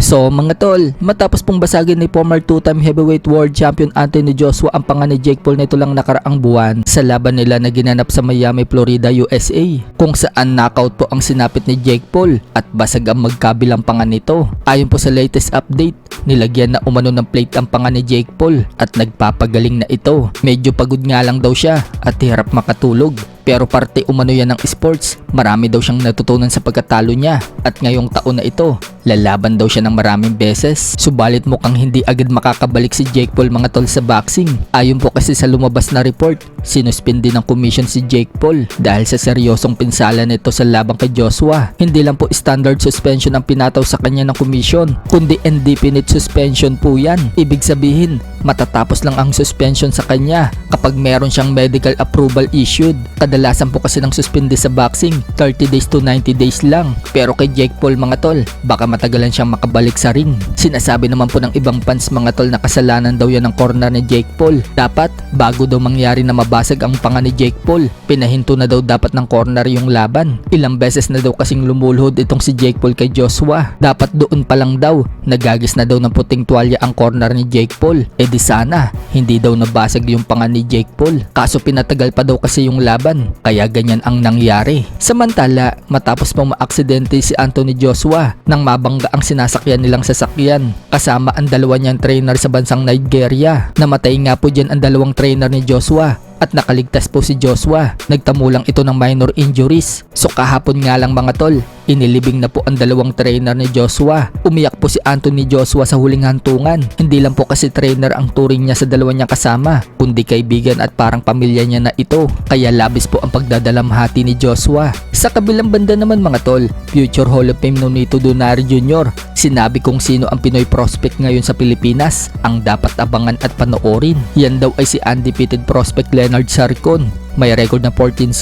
So mga tol, matapos pong basagin ni former 2-time heavyweight world champion Anthony Joshua ang panga ni Jake Paul nito lang nakaraang buwan sa laban nila na ginanap sa Miami, Florida, USA, kung saan knockout po ang sinapit ni Jake Paul at basag ang magkabilang panga nito. Ayon po sa latest update, nilagyan na umano ng plate ang panga ni Jake Paul at nagpapagaling na ito. Medyo pagod nga lang daw siya at hirap makatulog. Pero parte umano yan ng sports, marami daw siyang natutunan sa pagkatalo niya at ngayong taon na ito, lalaban daw siya ng maraming beses. Subalit mukhang hindi agad makakabalik si Jake Paul mga tol sa boxing. Ayon po kasi sa lumabas na report, sinuspindi ng commission si Jake Paul dahil sa seryosong pinsala nito sa labang kay Joshua. Hindi lang po standard suspension ang pinataw sa kanya ng commission, kundi indefinite suspension po yan. Ibig sabihin, matatapos lang ang suspension sa kanya kapag meron siyang medical approval issued. Kadalasan po kasi ng suspindi sa boxing 30 days to 90 days lang, pero kay Jake Paul mga tol, baka matagalan siyang makabalik sa ring. Sinasabi naman po ng ibang fans mga tol na kasalanan daw yan ng corner ni Jake Paul. Dapat bago daw mangyari na mabasag ang panga ni Jake Paul, pinahinto na daw dapat ng corner yung laban. Ilang beses na daw kasing lumulhod itong si Jake Paul kay Joshua. Dapat doon pa lang daw nagagis na daw ng puting tuwalya ang corner ni Jake Paul. E di sana hindi daw nabasag yung panga ni Jake Paul, kaso pinatagal pa daw kasi yung laban, kaya ganyan ang nangyari. Samantala, matapos pong maaksidente si Anthony Joshua nang mabangga ang sinasakyan nilang sasakyan kasama ang dalawa niyang trainer sa bansang Nigeria. Namatay nga po dyan ang dalawang trainer ni Joshua at nakaligtas po si Joshua. Nagtamo lang ito ng minor injuries. So kahapon nga lang mga tol, inilibing na po ang dalawang trainer ni Joshua. Umiyak po si Anthony Joshua sa huling hantungan. Hindi lang po kasi trainer ang turing niya sa dalawa niyang kasama, kundi kaibigan at parang pamilya niya na ito. Kaya labis po ang pagdadalamhati ni Joshua. Sa kabilang banda naman mga tol, future Hall of Fame Nonito Donaire Jr. sinabi kung sino ang Pinoy prospect ngayon sa Pilipinas ang dapat abangan at panoorin. Yan daw ay si undefeated prospect Leonard Sarcon. May record na 14-0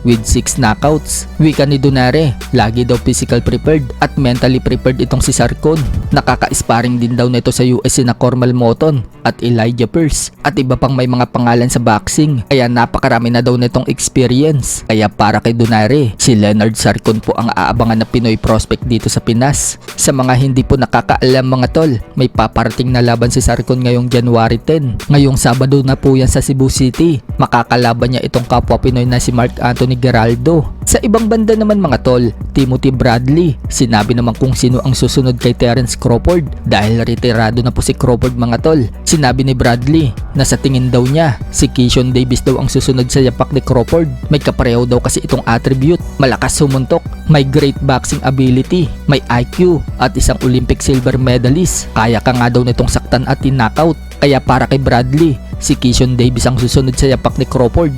with 6 knockouts. Wika ni Donaire, lagi daw physical prepared at mentally prepared itong si Sarcon. Nakaka-sparring din daw nito sa UFC na Cormal Moton at Elijah Pearce at iba pang may mga pangalan sa boxing. Kaya napakarami na daw nitong experience. Kaya para kay Donaire, si Leonard Sarcon po ang aabangan na Pinoy prospect dito sa Pinas. Sa mga hindi po nakakaalam mga tol, may paparating na laban si Sarcon ngayong January 10. Ngayong Sabado na po yan sa Cebu City. Makakalaban niya itong kapwa Pinoy na si Mark Anthony Geraldo. Sa ibang banda naman mga tol, Timothy Bradley, sinabi naman kung sino ang susunod kay Terence Crawford dahil retirado na po si Crawford mga tol. Sinabi ni Bradley na sa tingin daw niya, si Keyshawn Davis daw ang susunod sa yapak ni Crawford. May kapareho daw kasi itong attribute, malakas sumuntok, may great boxing ability, may IQ at isang Olympic silver medalist. Kaya ka nga daw nitong saktan at tinknockout. Kaya para kay Bradley, si Keyshawn Davis ang susunod sa yapak ni Crawford.